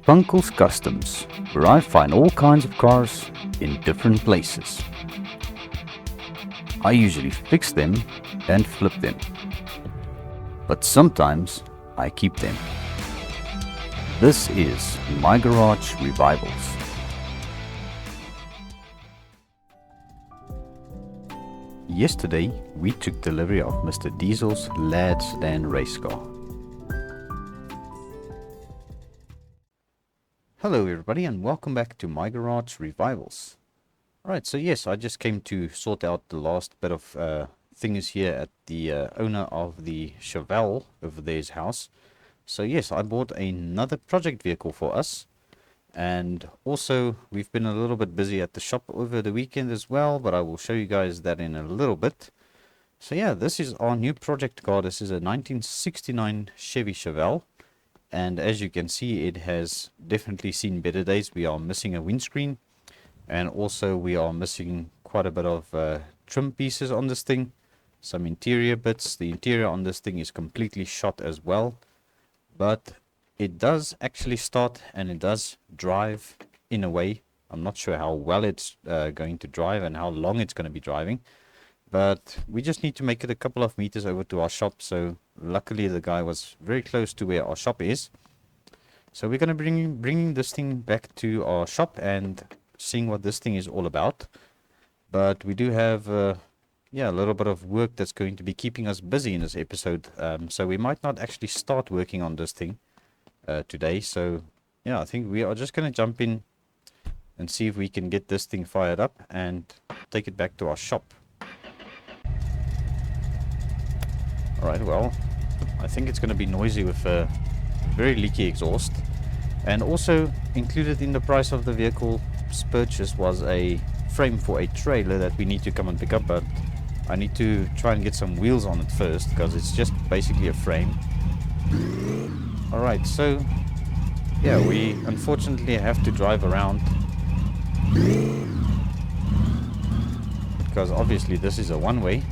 FUNCLE's Customs, where I find all kinds of cars in different places. I usually fix them and flip them, but sometimes I keep them. This is My Garage Revivals. Yesterday, we took delivery of Mr. Diesel's Lada Niva race car. Hello everybody and welcome back to My Garage Revivals. Alright, so yes, I just came to sort out the last bit of things here at the owner of the Chevelle over there's house. So yes, I bought another project vehicle for us. And also, we've been a little bit busy at the shop over the weekend as well, but I will show you guys that in a little bit. So yeah, this is our new project car. This is a 1969 Chevy Chevelle. And as you can see, it has definitely seen better days. We are missing a windscreen. And also we are missing quite a bit of trim pieces on this thing. Some interior bits. The interior on this thing is completely shot as well. But it does actually start and it does drive in a way. I'm not sure how well it's going to drive and how long it's going to be driving. But we just need to make it a couple of meters over to our shop. So luckily the guy was very close to where our shop is. So we're going to bring this thing back to our shop and seeing what this thing is all about. But we do have a little bit of work that's going to be keeping us busy in this episode. So we might not actually start working on this thing today. So yeah, I think we are just going to jump in and see if we can get this thing fired up and take it back to our shop. Alright, well, I think it's going to be noisy with a very leaky exhaust. And also included in the price of the vehicle's purchase was a frame for a trailer that we need to come and pick up, but I need to try and get some wheels on it first because it's just basically a frame. Alright, so yeah, we unfortunately have to drive around because obviously this is a one-way.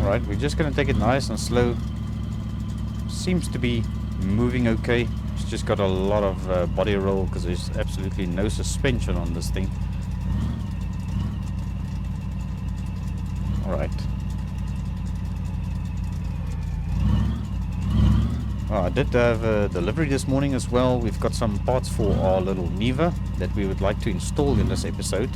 Alright, we're just going to take it nice and slow. Seems to be moving okay. It's just got a lot of body roll because there's absolutely no suspension on this thing. Alright. I did have a delivery this morning as well. We've got some parts for our little Niva that we would like to install in this episode.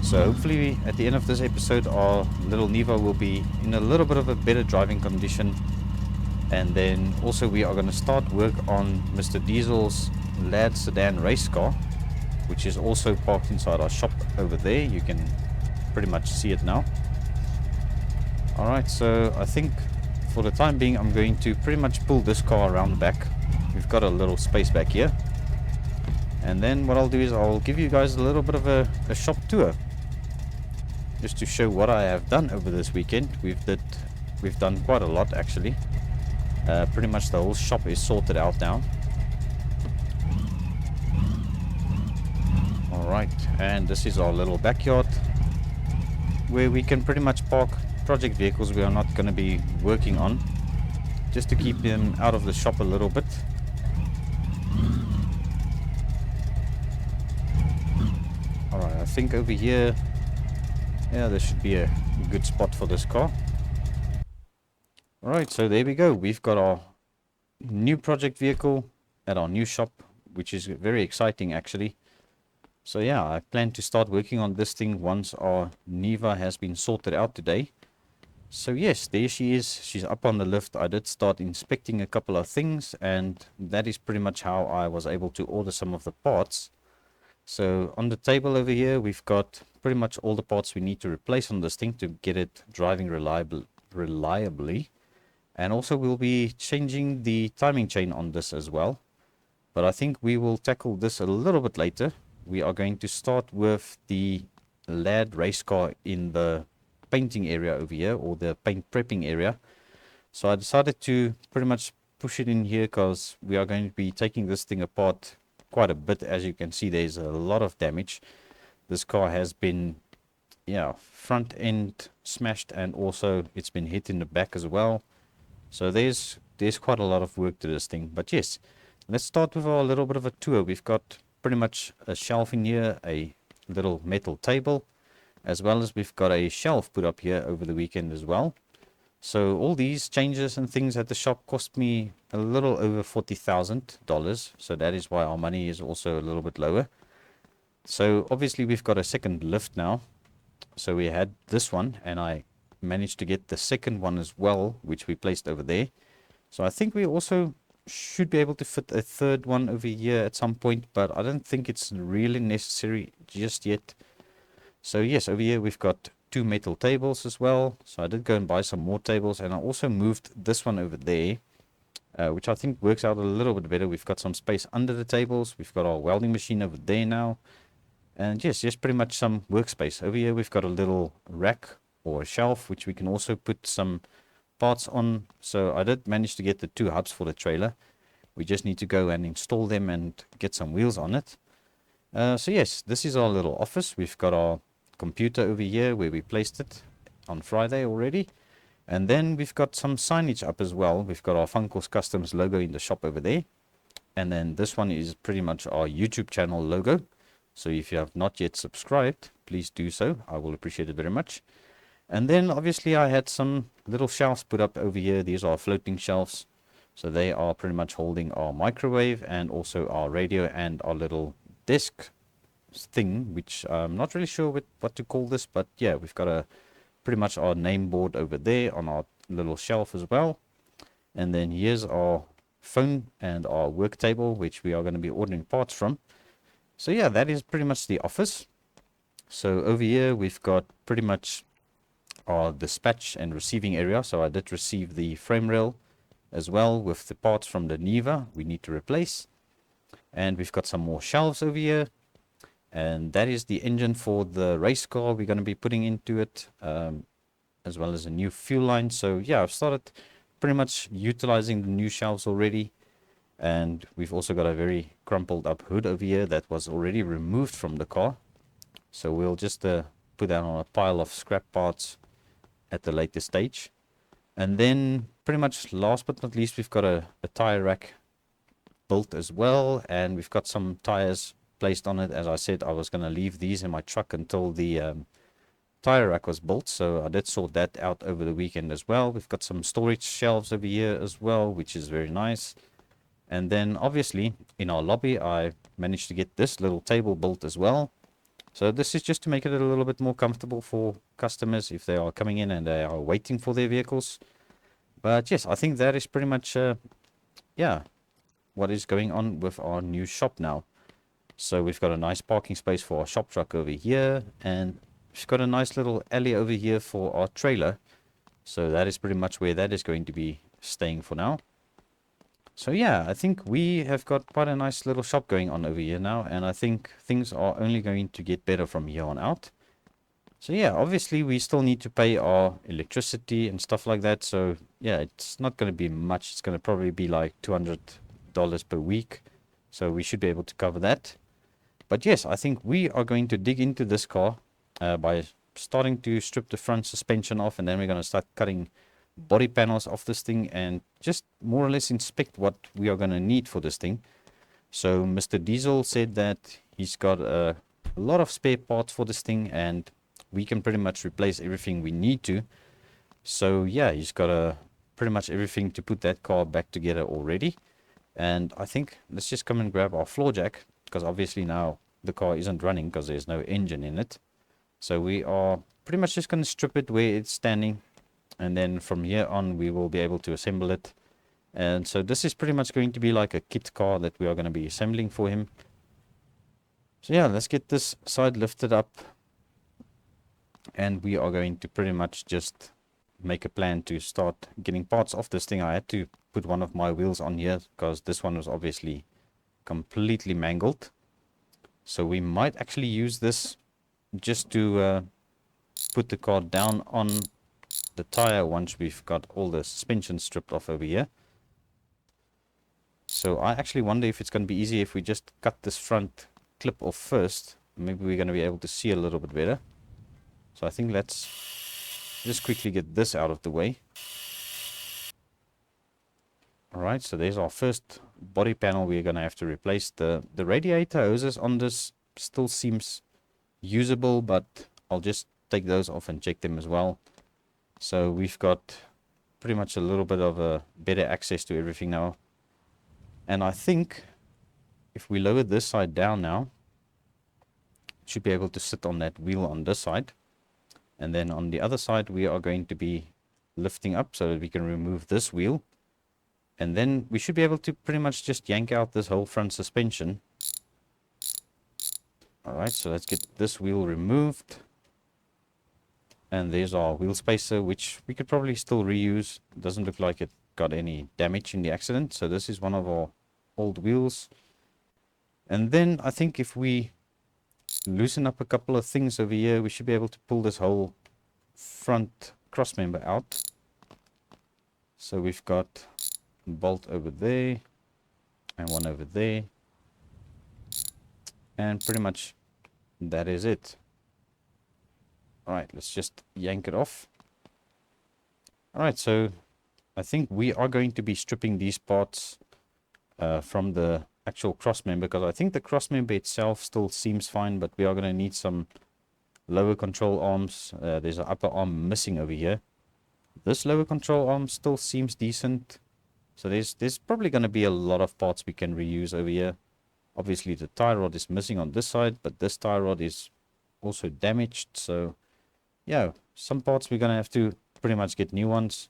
So hopefully at the end of this episode our little Niva will be in a little bit of a better driving condition. And then also we are going to start work on Mr. Diesel's Lada sedan race car, which is also parked inside our shop over there. You can pretty much see it now. Alright, so I think for the time being I'm going to pretty much pull this car around the back. We've got a little space back here. And then what I'll do is I'll give you guys a little bit of a shop tour, just to show what I have done over this weekend. We've done quite a lot actually. Pretty much the whole shop is sorted out now. Alright, and this is our little backyard where we can pretty much park project vehicles we are not going to be working on, just to keep them out of the shop a little bit. Alright, I think over here, yeah, there should be a good spot for this car. Alright, so there we go. We've got our new project vehicle at our new shop, which is very exciting actually. So yeah, I plan to start working on this thing once our Niva has been sorted out today. So yes, there she is. She's up on the lift. I did start inspecting a couple of things, and that is pretty much how I was able to order some of the parts. So on the table over here, we've got pretty much all the parts we need to replace on this thing to get it driving reliably. And also we'll be changing the timing chain on this as well. But I think we will tackle this a little bit later. We are going to start with the Lada race car in the painting area over here, or the paint prepping area. So I decided to pretty much push it in here because we are going to be taking this thing apart quite a bit. As you can see, there's a lot of damage. This car has been, front end smashed, and also it's been hit in the back as well. So there's there's quite a lot of work to this thing. But yes, let's start with our little bit of a tour. We've got pretty much a shelf in here, a little metal table, as well as we've got a shelf put up here over the weekend as well. So all these changes and things at the shop cost me a little over $40,000. So that is why our money is also a little bit lower. So obviously we've got a second lift now. So we had this one, and I managed to get the second one as well, which we placed over there. So I think we also should be able to fit a third one over here at some point, but I don't think it's really necessary just yet. So yes, over here we've got 2 metal tables as well. So I did go and buy some more tables, and I also moved this one over there, which I think works out a little bit better. We've got some space under the tables. We've got our welding machine over there now. And yes, just pretty much some workspace. Over here we've got a little rack or a shelf, which we can also put some parts on. So I did manage to get the 2 hubs for the trailer. We just need to go and install them and get some wheels on it. So yes, this is our little office. We've got our computer over here where we placed it on Friday already. And then we've got some signage up as well. We've got our FUNCLE Customs logo in the shop over there. And then this one is pretty much our YouTube channel logo. So if you have not yet subscribed, please do so. I will appreciate it very much. And then obviously I had some little shelves put up over here. These are floating shelves. So they are pretty much holding our microwave and also our radio and our little desk thing, which I'm not really sure what to call this. But yeah, we've got pretty much our name board over there on our little shelf as well. And then here's our phone and our work table, which we are going to be ordering parts from. So yeah, that is pretty much the office. So over here we've got pretty much our dispatch and receiving area. So I did receive the frame rail as well with the parts from the Niva we need to replace. And we've got some more shelves over here. And that is the engine for the race car we're going to be putting into it, as well as a new fuel line. So yeah, I've started pretty much utilizing the new shelves already. And we've also got a very crumpled up hood over here that was already removed from the car. So we'll just put that on a pile of scrap parts at the later stage. And then pretty much last but not least, we've got a tire rack built as well. And we've got some tires placed on it. As I said, I was going to leave these in my truck until the tire rack was built. So I did sort that out over the weekend as well. We've got some storage shelves over here as well, which is very nice. And then obviously in our lobby, I managed to get this little table built as well. So this is just to make it a little bit more comfortable for customers if they are coming in and they are waiting for their vehicles. But yes, I think that is pretty much, yeah, what is going on with our new shop now. So we've got a nice parking space for our shop truck over here. And we've got a nice little alley over here for our trailer. So that is pretty much where that is going to be staying for now. So yeah, I think we have got quite a nice little shop going on over here now, and I think things are only going to get better from here on out. So yeah, obviously we still need to pay our electricity and stuff like that. So yeah, it's not going to be much. It's going to probably be like $200 per week. So we should be able to cover that. But yes, I think we are going to dig into this car by starting to strip the front suspension off, and then we're going to start cutting body panels of this thing and just more or less inspect what we are going to need for this thing. So Mr. Diesel said that he's got a lot of spare parts for this thing, and we can pretty much replace everything we need to. So yeah, he's got pretty much everything to put that car back together already. And I think let's just come and grab our floor jack, because obviously now the car isn't running because there's no engine in it. So we are pretty much just going to strip it where it's standing. And then from here on, we will be able to assemble it. And so this is pretty much going to be like a kit car that we are going to be assembling for him. So yeah, let's get this side lifted up. And we are going to pretty much just make a plan to start getting parts off this thing. I had to put one of my wheels on here because this one was obviously completely mangled. So we might actually use this just to put the car down on the tire once we've got all the suspension stripped off over here. So I actually wonder if it's going to be easier if we just cut this front clip off first. Maybe we're going to be able to see a little bit better. So I think let's just quickly get this out of the way. Alright, so there's our first body panel we're going to have to replace. The radiator hoses on this still seems usable, but I'll just take those off and check them as well. So we've got pretty much a little bit of a better access to everything now. And I think if we lower this side down now, it should be able to sit on that wheel on this side. And then on the other side, we are going to be lifting up so that we can remove this wheel. And then we should be able to pretty much just yank out this whole front suspension. Alright, so let's get this wheel removed. And there's our wheel spacer, which we could probably still reuse. It doesn't look like it got any damage in the accident. So this is one of our old wheels. And then I think if we loosen up a couple of things over here, we should be able to pull this whole front cross member out. So we've got a bolt over there and one over there. And pretty much that is it. Alright, let's just yank it off. Alright, so I think we are going to be stripping these parts from the actual cross member, because I think the cross member itself still seems fine, but we are going to need some lower control arms. There's an upper arm missing over here. This lower control arm still seems decent. So there's probably going to be a lot of parts we can reuse over here. Obviously the tie rod is missing on this side, but this tie rod is also damaged. So yeah, some parts we're going to have to pretty much get new ones.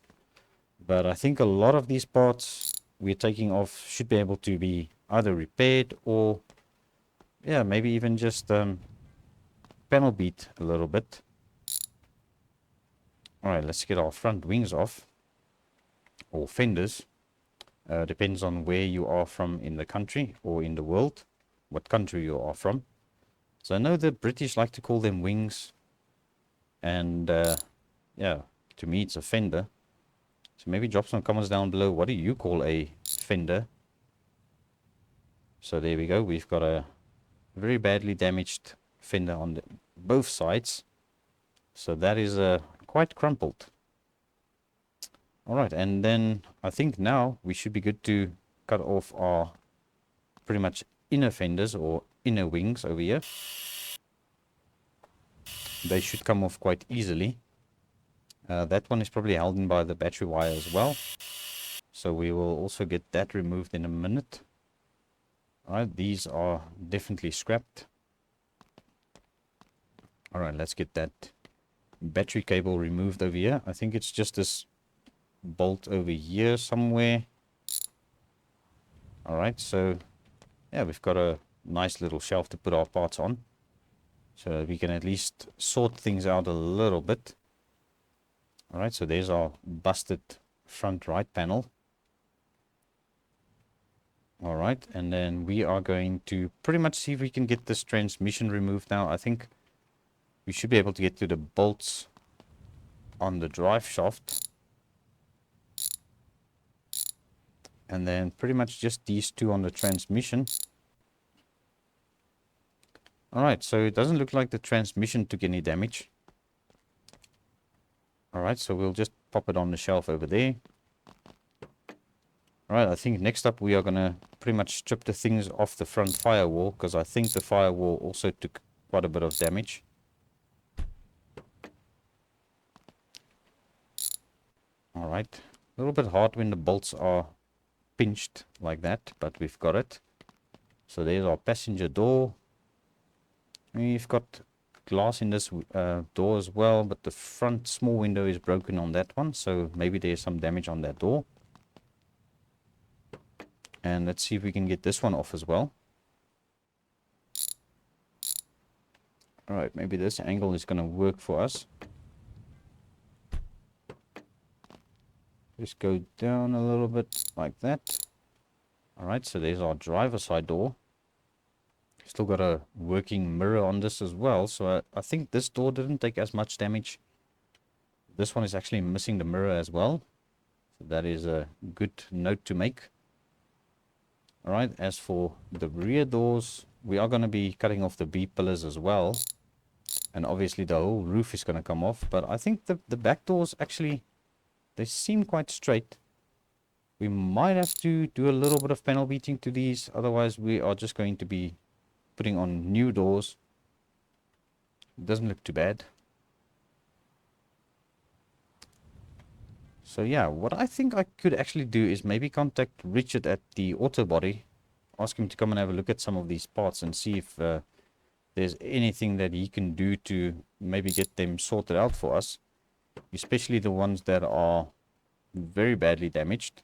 But I think a lot of these parts we're taking off should be able to be either repaired or, yeah, maybe even just panel beat a little bit. Alright, let's get our front wings off. Or fenders. Depends on where you are from in the country or in the world. What country you are from. So I know the British like to call them wings. And yeah, to me it's a fender. So maybe drop some comments down below. What do you call a fender? So there we go. We've got a very badly damaged fender on both sides. So that is quite crumpled. Alright, and then I think now we should be good to cut off our pretty much inner fenders or inner wings over here. They should come off quite easily. That one is probably held in by the battery wire as well. So we will also get that removed in a minute. Alright, these are definitely scrapped. Alright, let's get that battery cable removed over here. I think it's just this bolt over here somewhere. Alright, so yeah, we've got a nice little shelf to put our parts on. So we can at least sort things out a little bit. Alright, so there's our busted front right panel. Alright, and then we are going to pretty much see if we can get this transmission removed now. I think we should be able to get to the bolts on the drive shaft. And then pretty much just these two on the transmission. Alright, so it doesn't look like the transmission took any damage. Alright, so we'll just pop it on the shelf over there. Alright, I think next up we are going to pretty much strip the things off the front firewall, because I think the firewall also took quite a bit of damage. Alright, a little bit hard when the bolts are pinched like that, but we've got it. So there's our passenger door. We've got glass in this door as well, but the front small window is broken on that one, so maybe there's some damage on that door. And let's see if we can get this one off as well. Alright, maybe this angle is going to work for us. Just go down a little bit like that. Alright, so there's our driver's side door. Still got a working mirror on this as well, so I think this door didn't take as much damage. This one is actually missing the mirror as well, so that is a good note to make. Alright, as for the rear doors, we are going to be cutting off the B-pillars as well. And obviously the whole roof is going to come off, but I think the back doors actually, they seem quite straight. We might have to do a little bit of panel beating to these. Otherwise, we are just going to be putting on new doors. It doesn't look too bad. So yeah, what I think I could actually do is maybe contact Richard at the auto body. Ask him to come and have a look at some of these parts and see if there's anything that he can do to maybe get them sorted out for us. Especially the ones that are very badly damaged.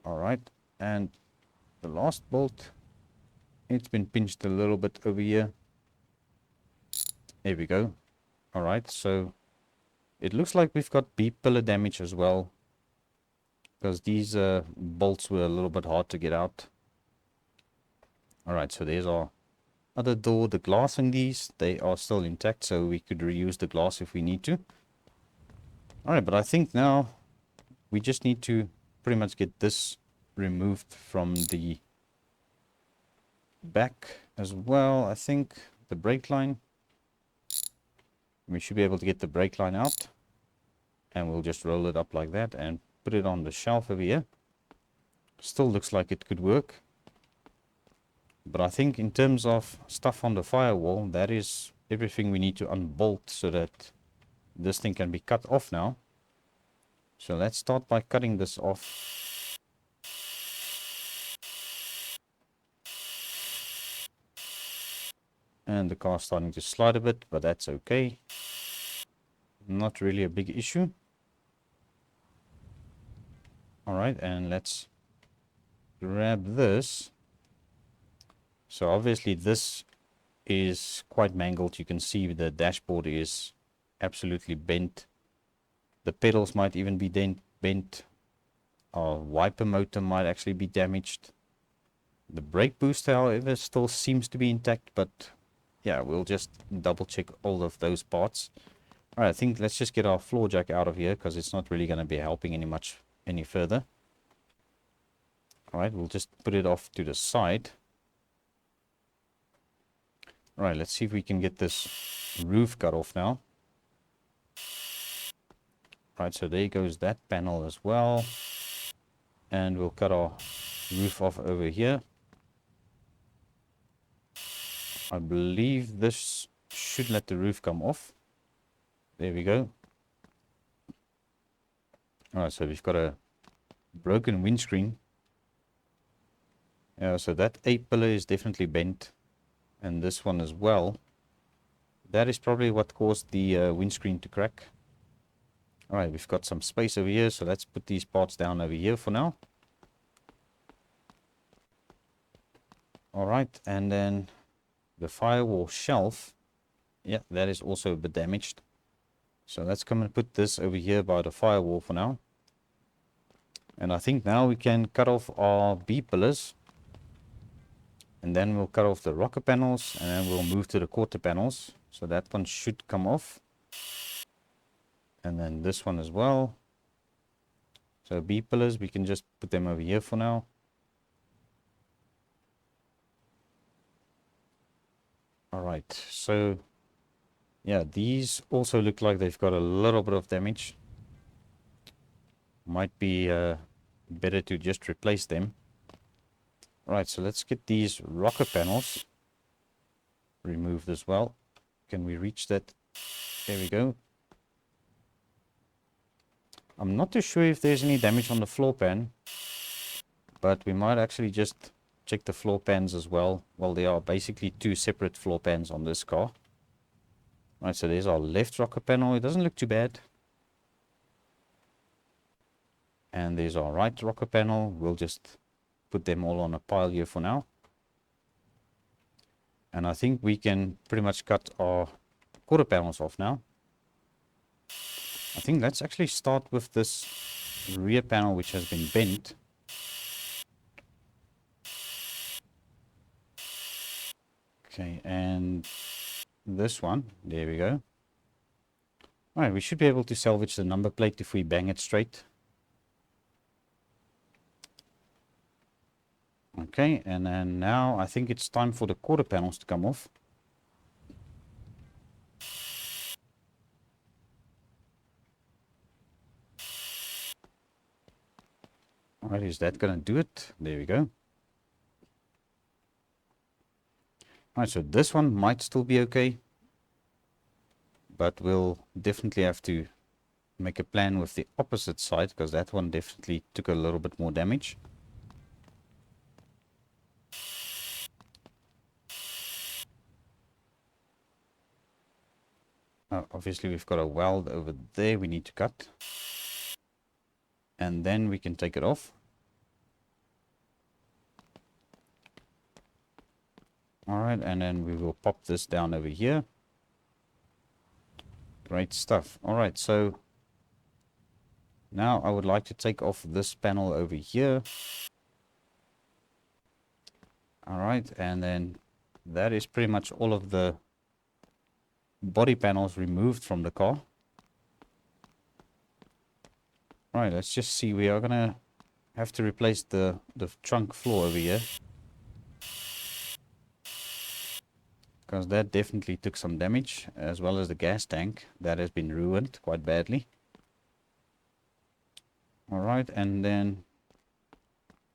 Alright, and the last bolt, it's been pinched a little bit over here. There we go. Alright, so it looks like we've got B-pillar damage as well, because these bolts were a little bit hard to get out. Alright, so there's our other door. The glass in these, they are still intact, so we could reuse the glass if we need to. Alright, but I think now we just need to pretty much get this removed from the back as well. I think the brake line. We should be able to get the brake line out. And we'll just roll it up like that and put it on the shelf over here. Still looks like it could work. But I think in terms of stuff on the firewall, that is everything we need to unbolt so that this thing can be cut off now. So let's start by cutting this off. And the car's starting to slide a bit, but that's okay. Not really a big issue. Alright, and let's grab this. So obviously this is quite mangled. You can see the dashboard is absolutely bent. The pedals might even be bent. Our wiper motor might actually be damaged. The brake booster, however, still seems to be intact, but yeah, we'll just double check all of those parts. Alright, I think let's just get our floor jack out of here because it's not really going to be helping any further. Alright, we'll just put it off to the side. Alright, let's see if we can get this roof cut off now. Right, so there goes that panel as well. And we'll cut our roof off over here. I believe this should let the roof come off. There we go. Alright, so we've got a broken windscreen. So that A pillar is definitely bent. And this one as well. That is probably what caused the windscreen to crack. Alright, we've got some space over here, so let's put these parts down over here for now. Alright, and then the firewall shelf. Yeah, that is also a bit damaged. So let's come and put this over here by the firewall for now. And I think now we can cut off our B pillars. And then we'll cut off the rocker panels, and then we'll move to the quarter panels. So that one should come off. And then this one as well. So B pillars, we can just put them over here for now. Alright, so yeah, these also look like they've got a little bit of damage. Might be better to just replace them. Alright, so let's get these rocker panels removed as well. Can we reach that? There we go. I'm not too sure if there's any damage on the floor pan, but we might actually just check the floor pans as well. Well, there are basically two separate floor pans on this car. Right, so there's our left rocker panel. It doesn't look too bad. And there's our right rocker panel. We'll just put them all on a pile here for now. And I think we can pretty much cut our quarter panels off now. I think let's actually start with this rear panel which has been bent. Okay, and this one, there we go. Alright, we should be able to salvage the number plate if we bang it straight. Okay, and then now I think it's time for the quarter panels to come off. Alright, is that gonna do it? There we go. Alright, so this one might still be okay, but we'll definitely have to make a plan with the opposite side, because that one definitely took a little bit more damage. Obviously we've got a weld over there we need to cut, and then we can take it off. Alright, and then we will pop this down over here. Great stuff. Alright, so now I would like to take off this panel over here. Alright, and then that is pretty much all of the body panels removed from the car. Alright, let's just see. We are gonna have to replace the trunk floor over here, because that definitely took some damage, as well as the gas tank. That has been ruined quite badly. Alright, and then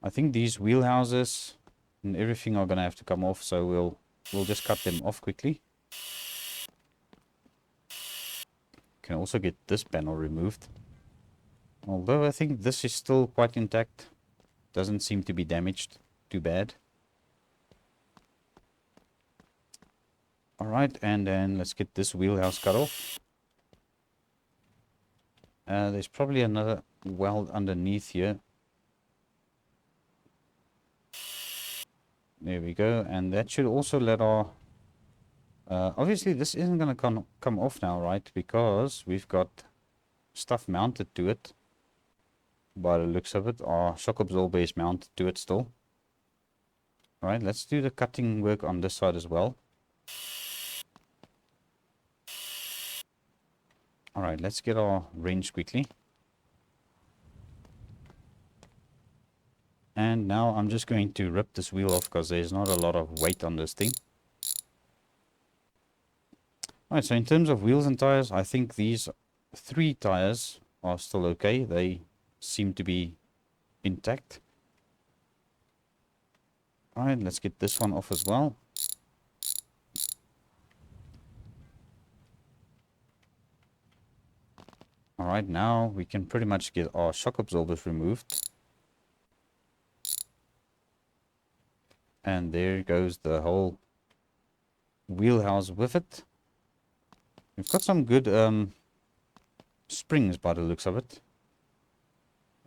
I think these wheel houses and everything are gonna have to come off, so we'll just cut them off quickly. Can also get this panel removed, although I think this is still quite intact. Doesn't seem to be damaged too bad. Alright, and then let's get this wheelhouse cut off. There's probably another weld underneath here. There we go, and that should also let our... obviously this isn't going to come off now, right? Because we've got stuff mounted to it. By the looks of it, our shock absorber is mounted to it still. Alright, let's do the cutting work on this side as well. Alright, let's get our wrench quickly. And now I'm just going to rip this wheel off, because there's not a lot of weight on this thing. Alright, so in terms of wheels and tires, I think these 3 tires are still okay. They seem to be intact. Alright, let's get this one off as well. Alright, now we can pretty much get our shock absorbers removed. And there goes the whole wheelhouse with it. We've got some good springs by the looks of it.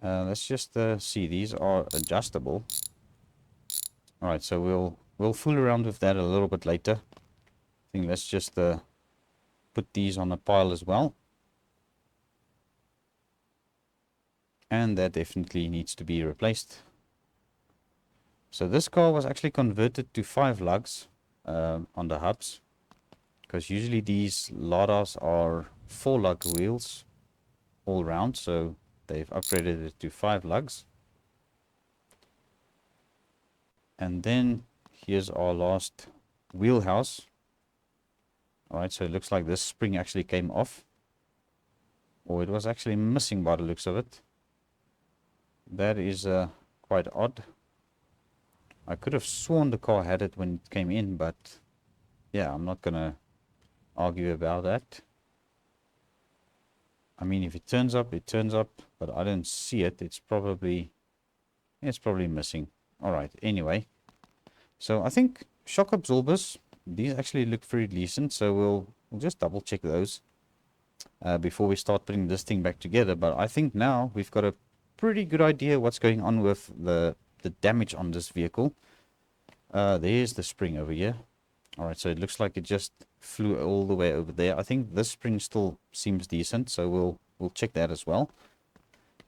Let's just see, these are adjustable. Alright, so we'll fool around with that a little bit later. I think let's just put these on a pile as well. And that definitely needs to be replaced. So this car was actually converted to 5 lugs on the hubs, because usually these Ladas are 4 lug wheels all round, so they've upgraded it to 5 lugs. And then here's our last wheelhouse. Alright, so it looks like this spring actually came off, or it was actually missing by the looks of it. That is quite odd. I could have sworn the car had it when it came in, but yeah, I'm not gonna argue about that. I mean, if it turns up, it turns up, but I don't see it. It's probably missing. Alright, anyway. So I think shock absorbers, these actually look very decent, so we'll just double check those before we start putting this thing back together. But I think now we've got a pretty good idea what's going on with the damage on this vehicle. There's the spring over here. Alright, so it looks like it just flew all the way over there. I think this spring still seems decent, so we'll check that as well.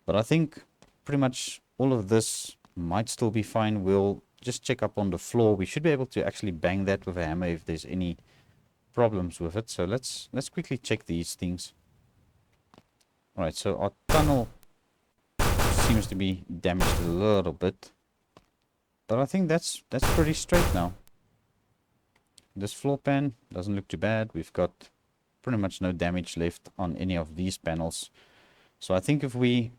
But I think pretty much all of this might still be fine. We'll just check up on the floor. We should be able to actually bang that with a hammer if there's any problems with it. So let's quickly check these things. Alright, so our tunnel seems to be damaged a little bit, but I think that's pretty straight now. This floor pan doesn't look too bad. We've got pretty much no damage left on any of these panels. So I think if we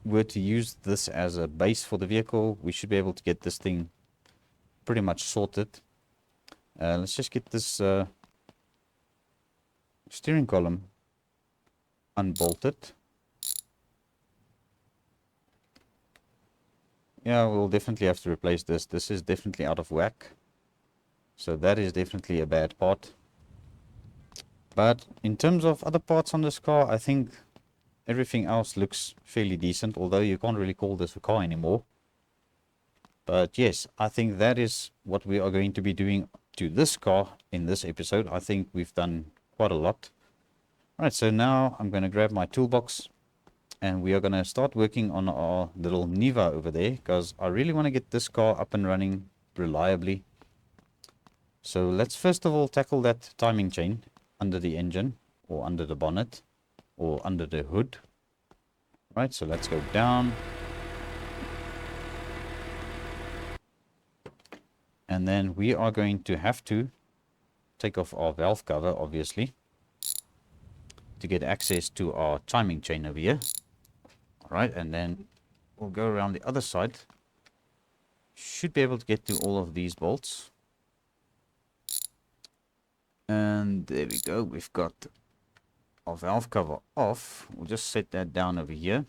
were to use this as a base for the vehicle, we should be able to get this thing pretty much sorted. Let's just get this steering column unbolted. Yeah, we'll definitely have to replace this. This is definitely out of whack. So that is definitely a bad part. But in terms of other parts on this car, I think everything else looks fairly decent, although you can't really call this a car anymore. But yes, I think that is what we are going to be doing to this car in this episode. I think we've done quite a lot. Alright, so now I'm going to grab my toolbox and we are going to start working on our little Niva over there, because I really want to get this car up and running reliably. So let's first of all tackle that timing chain under the engine, or under the bonnet, or under the hood. Right, so let's go down. And then we are going to have to take off our valve cover, obviously, to get access to our timing chain over here. Alright, and then we'll go around the other side. Should be able to get to all of these bolts. And there we go, we've got our valve cover off. We'll just set that down over here.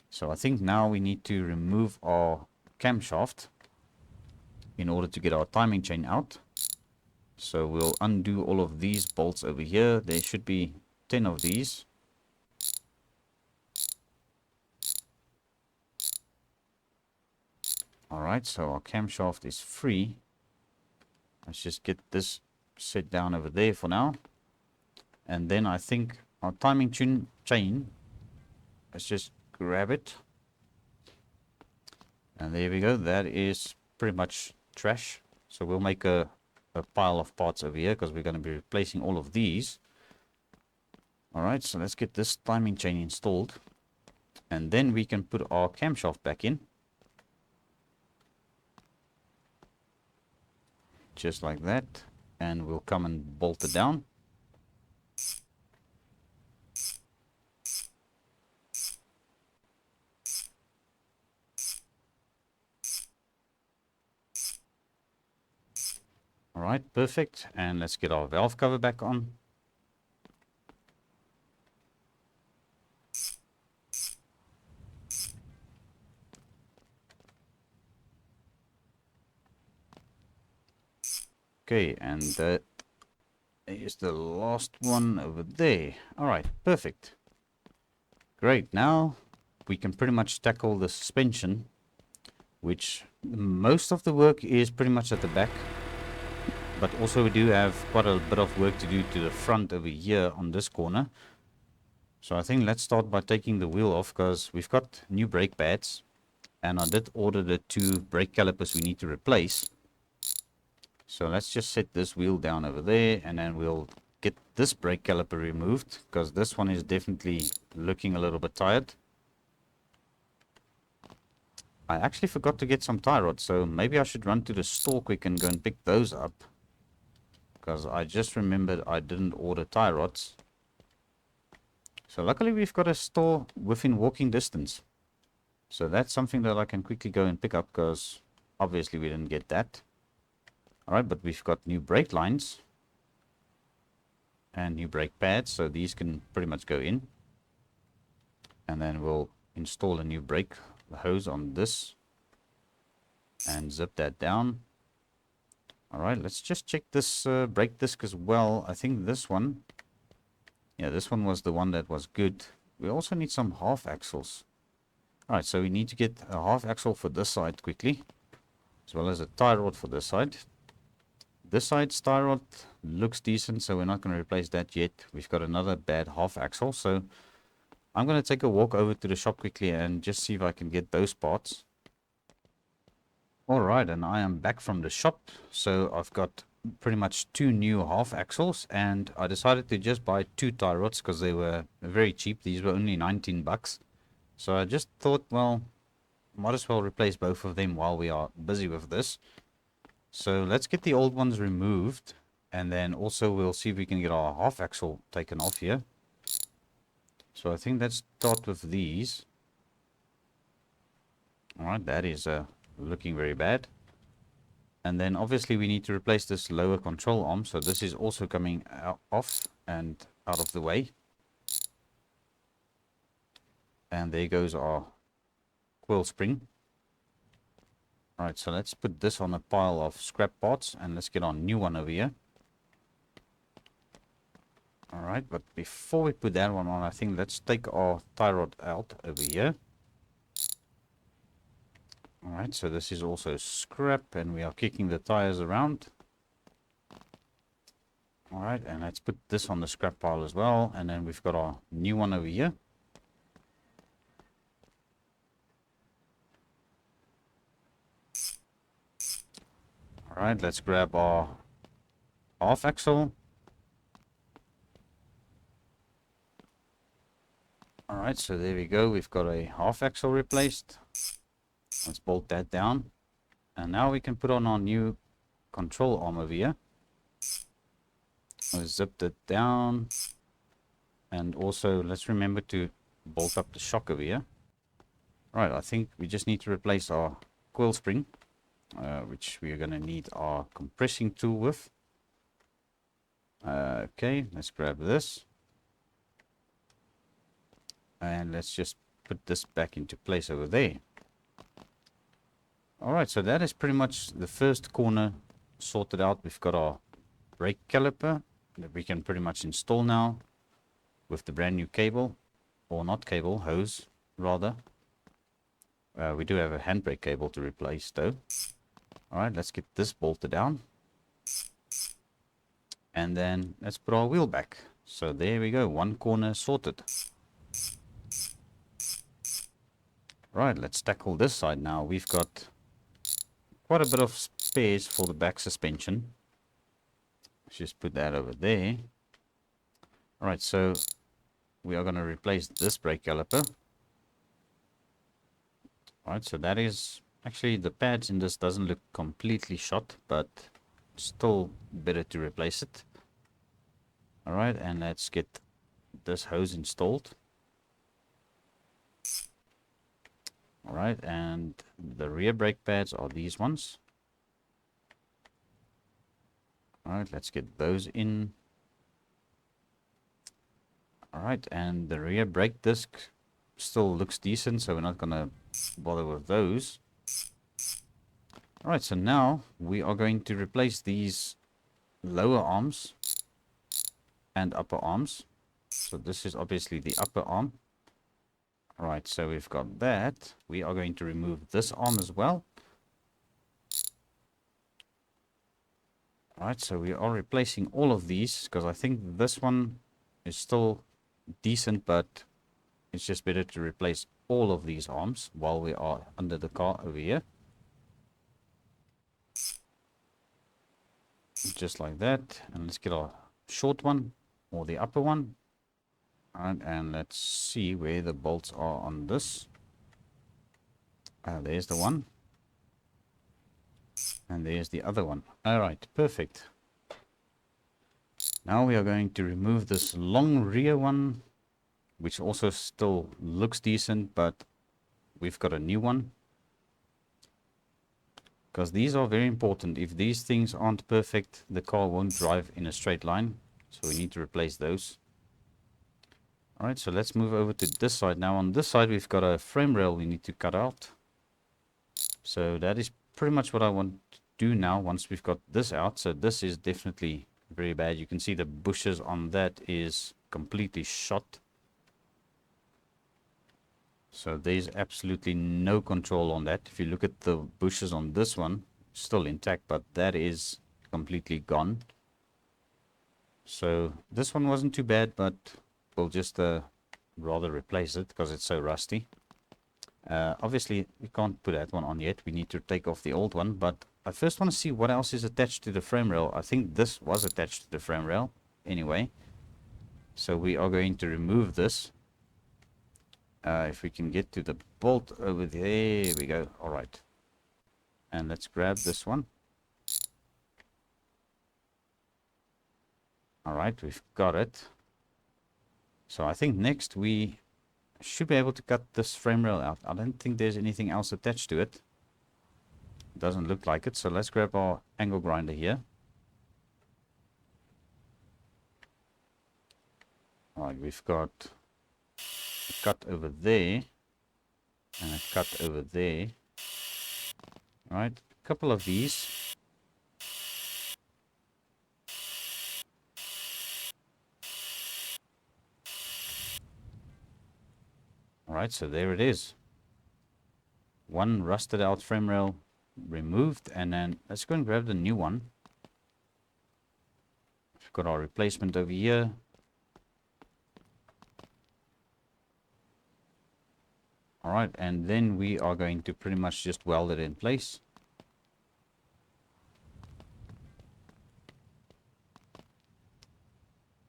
So I think now we need to remove our camshaft in order to get our timing chain out. So we'll undo all of these bolts over here. There should be 10 of these. Alright, so our camshaft is free. Let's just get this set down over there for now. And then I think our timing chain, let's just grab it. And there we go. That is pretty much trash. So we'll make a pile of parts over here, because we're going to be replacing all of these. Alright, so let's get this timing chain installed. And then we can put our camshaft back in. Just like that. And we'll come and bolt it down. Alright, perfect. And let's get our valve cover back on. Okay, and that is the last one over there. Alright, perfect. Great, now we can pretty much tackle the suspension, which most of the work is pretty much at the back. But also we do have quite a bit of work to do to the front over here on this corner. So I think let's start by taking the wheel off, because we've got new brake pads. And I did order the 2 brake calipers we need to replace. So let's just set this wheel down over there, and then we'll get this brake caliper removed, because this one is definitely looking a little bit tired. I actually forgot to get some tie rods, so maybe I should run to the store quick and go and pick those up. Because I just remembered I didn't order tie rods. So luckily we've got a store within walking distance. So that's something that I can quickly go and pick up, because obviously we didn't get that. Alright, but we've got new brake lines. And new brake pads, so these can pretty much go in. And then we'll install a new brake hose on this. And zip that down. Alright, let's just check this brake disc as well. I think this one, yeah, this one was the one that was good. We also need some half axles. Alright, so we need to get a half axle for this side quickly, as well as a tie rod for this side. This side's tie rod looks decent, so we're not going to replace that yet. We've got another bad half axle, so I'm going to take a walk over to the shop quickly and just see if I can get those parts. Alright, and I am back from the shop. So I've got pretty much 2 new half axles, and I decided to just buy 2 tie rods because they were very cheap. These were only 19 bucks. So I just thought, well, might as well replace both of them while we are busy with this. So let's get the old ones removed, and then also we'll see if we can get our half axle taken off here. So I think let's start with these. Alright, that is looking very bad. And then obviously we need to replace this lower control arm. So this is also coming off and out of the way. And there goes our coil spring. Alright, so let's put this on a pile of scrap parts and let's get our new one over here. Alright, but before we put that one on, I think let's take our tie rod out over here. Alright, so this is also scrap and we are kicking the tires around. Alright, and let's put this on the scrap pile as well. And then we've got our new one over here. Alright, let's grab our half axle. Alright, so there we go. We've got a half axle replaced. Let's bolt that down. And now we can put on our new control arm over here. Let's zip it down. And also, let's remember to bolt up the shock over here. Right, I think we just need to replace our coil spring, which we are going to need our compressing tool with. Okay, let's grab this. And let's just put this back into place over there. Alright, so that is pretty much the first corner sorted out. We've got our brake caliper that we can pretty much install now with the brand new cable, or not cable, hose rather. We do have a handbrake cable to replace though. Alright, let's get this bolted down. And then let's put our wheel back. So there we go, one corner sorted. Right, let's tackle this side now. We've got quite a bit of spares for the back suspension. Let's just put that over there. Alright, so we are going to replace this brake caliper. Alright, so that is actually, the pads in this doesn't look completely shot, but still better to replace it. Alright, and let's get this hose installed. Alright, and the rear brake pads are these ones. Alright, let's get those in. Alright, and the rear brake disc still looks decent, so we're not going to bother with those. Alright, so now we are going to replace these lower arms and upper arms. So this is obviously the upper arm. Alright, so we've got that. We are going to remove this arm as well. Alright, so we are replacing all of these, because I think this one is still decent, but it's just better to replace all of these arms while we are under the car over here. Just like that. And let's get our short one, or the upper one. Alright, and let's see where the bolts are on this. There's the one. And there's the other one. Alright, perfect. Now we are going to remove this long rear one, which also still looks decent, but we've got a new one. Because these are very important. If these things aren't perfect, the car won't drive in a straight line. So we need to replace those. Alright, so let's move over to this side. Now on this side we've got a frame rail we need to cut out. So that is pretty much what I want to do now once we've got this out. So this is definitely very bad. You can see the bushes on that is completely shot. So there's absolutely no control on that. If you look at the bushes on this one, still intact, but that is completely gone. So this one wasn't too bad, but we'll just rather replace it because it's so rusty. Obviously we can't put that one on yet. We need to take off the old one, but I first want to see what else is attached to the frame rail. I think this was attached to the frame rail anyway. So we are going to remove this. If we can get to the bolt over there, we go. All right. And let's grab this one. All right, we've got it. So I think next we should be able to cut this frame rail out. I don't think there's anything else attached to it. Doesn't look like it. So let's grab our angle grinder here. Alright, we've got a cut over there and a cut over there. Alright, a couple of these. Alright, so there it is. One rusted out frame rail removed, and then let's go and grab the new one. We've got our replacement over here. Alright, and then we are going to pretty much just weld it in place.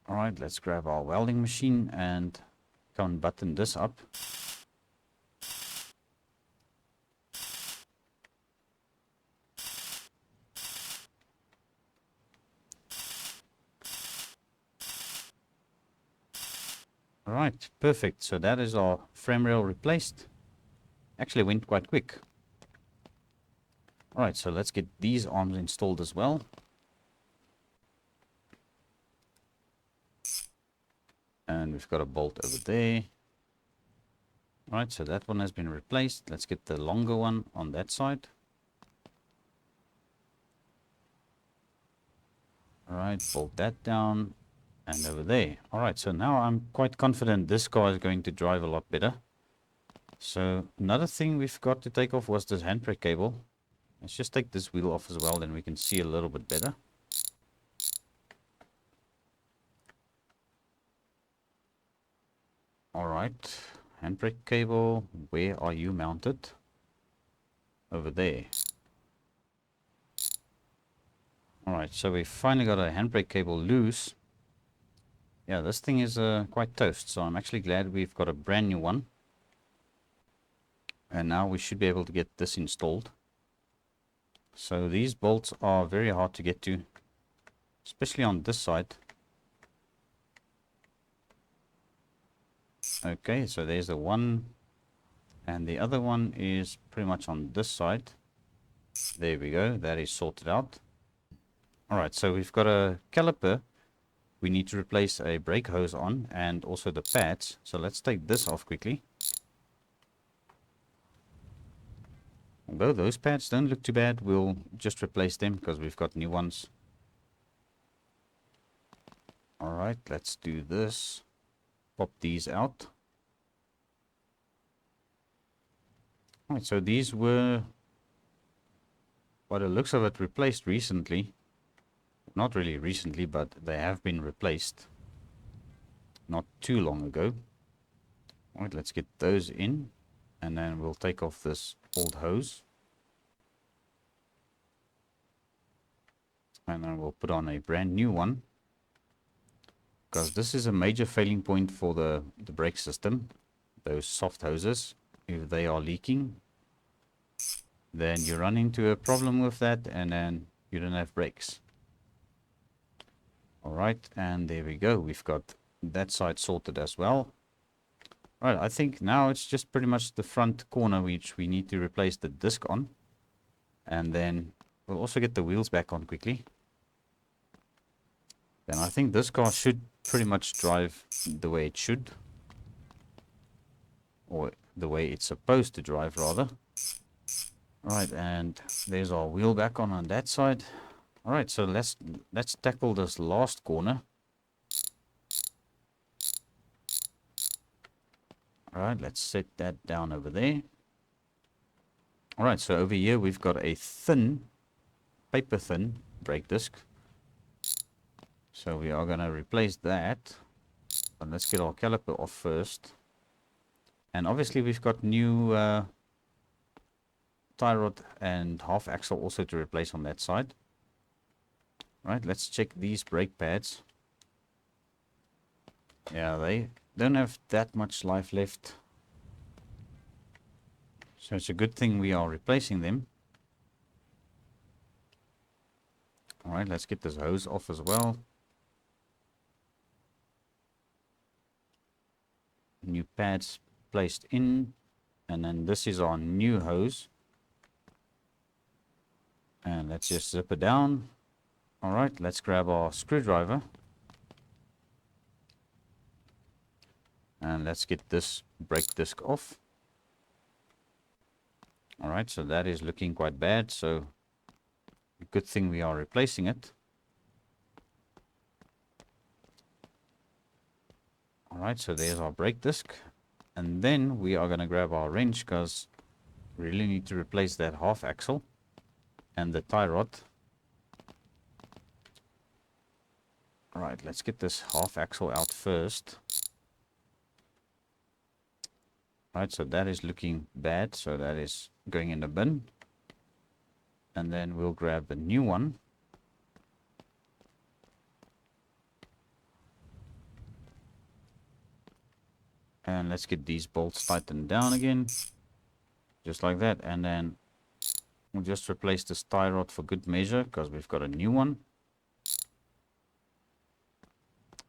Alright, let's grab our welding machine and go and button this up. Alright, perfect. So that is our frame rail replaced. Actually went quite quick. Alright, so let's get these arms installed as well. And we've got a bolt over there. Alright, so that one has been replaced. Let's get the longer one on that side. Alright, bolt that down. And over there. Alright, so now I'm quite confident this car is going to drive a lot better. So another thing we've got to take off was this handbrake cable. Let's just take this wheel off as well, then we can see a little bit better. Alright, handbrake cable, where are you mounted? Over there. Alright, so we finally got a handbrake cable loose. Yeah, this thing is quite toast, so I'm actually glad we've got a brand new one. And now we should be able to get this installed. So these bolts are very hard to get to, especially on this side. Okay, so there's the one, and the other one is pretty much on this side. There we go, that is sorted out. Alright, so we've got a caliper we need to replace a brake hose on, and also the pads. So let's take this off quickly. Although those pads don't look too bad, we'll just replace them because we've got new ones. Alright, let's do this. Pop these out. Alright, so these were, by the looks of it, replaced recently. Not really recently, but they have been replaced not too long ago. Alright, let's get those in, and then we'll take off this old hose. And then we'll put on a brand new one, because this is a major failing point for the brake system. Those soft hoses, if they are leaking, then you run into a problem with that, and then you don't have brakes. Alright, and there we go. We've got that side sorted as well. Right, I think now it's just pretty much the front corner which we need to replace the disc on. And then we'll also get the wheels back on quickly. Then I think this car should pretty much drive the way it should. Or the way it's supposed to drive, rather. Alright, and there's our wheel back on that side. Alright, so let's tackle this last corner. Alright, let's set that down over there. Alright, so over here we've got a thin, paper thin brake disc. So we are going to replace that. But let's get our caliper off first. And obviously we've got new tie rod and half axle also to replace on that side. Right, let's check these brake pads. Yeah, they don't have that much life left. So it's a good thing we are replacing them. Alright, let's get this hose off as well. New pads placed in, and then this is our new hose. And let's just zip it down. Alright, let's grab our screwdriver. And let's get this brake disc off. Alright, so that is looking quite bad, so good thing we are replacing it. Alright, so there's our brake disc. And then we are going to grab our wrench, because we really need to replace that half axle and the tie rod. Alright, let's get this half axle out first. Alright, so that is looking bad, so that is going in the bin. And then we'll grab the new one. And let's get these bolts tightened down again. Just like that. And then we'll just replace this tie rod for good measure, because we've got a new one.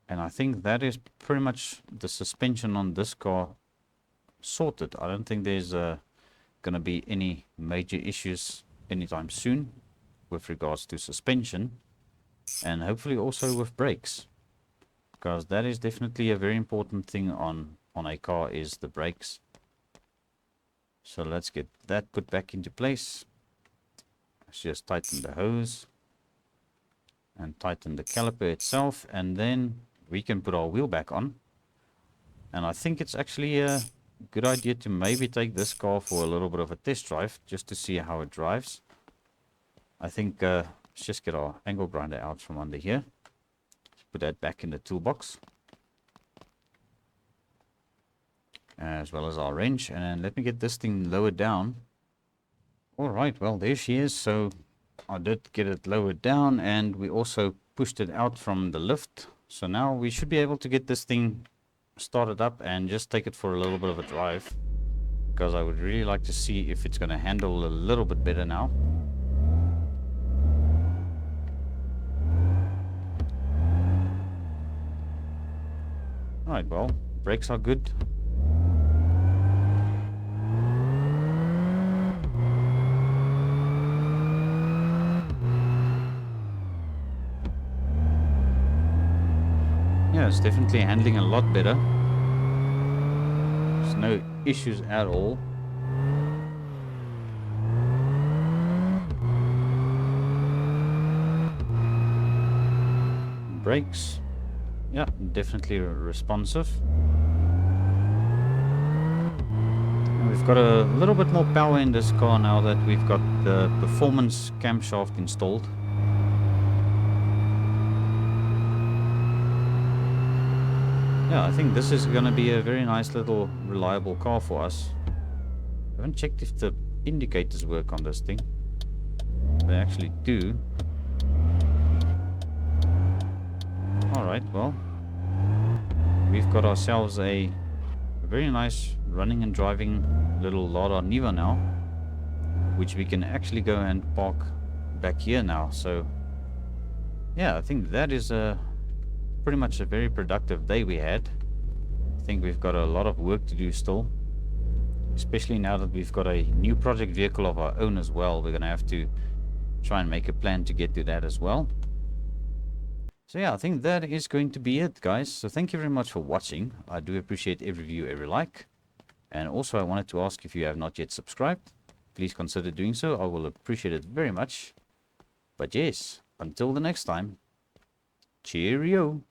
And I think that is pretty much the suspension on this car sorted. I don't think there's going to be any major issues anytime soon with regards to suspension, and hopefully also with brakes, because that is definitely a very important thing on a car, is the brakes. So let's get that put back into place. Let's just tighten the hose and tighten the caliper itself, and then we can put our wheel back on. And I think it's actually a good idea to maybe take this car for a little bit of a test drive, just to see how it drives. I think let's just get our angle grinder out from under here. Let's put that back in the toolbox, as well as our wrench. And let me get this thing lowered down. Alright, well, there she is. So I did get it lowered down, and we also pushed it out from the lift. So now we should be able to get this thing started up and just take it for a little bit of a drive, because I would really like to see if it's going to handle a little bit better now. Alright, well, brakes are good. Yeah, it's definitely handling a lot better. There's no issues at all. Brakes, yeah, definitely responsive. And we've got a little bit more power in this car now that we've got the performance camshaft installed. Yeah, I think this is going to be a very nice little reliable car for us. I haven't checked if the indicators work on this thing. They actually do. Alright, well, we've got ourselves a very nice running and driving little Lada Niva now, which we can actually go and park back here now. So yeah, I think that is pretty much a very productive day we had. I think we've got a lot of work to do still, especially now that we've got a new project vehicle of our own as well. We're going to have to try and make a plan to get to that as well. So yeah, I think that is going to be it, guys. So thank you very much for watching. I do appreciate every view, every like. And also I wanted to ask, if you have not yet subscribed, please consider doing so. I will appreciate it very much. But yes, until the next time, cheerio.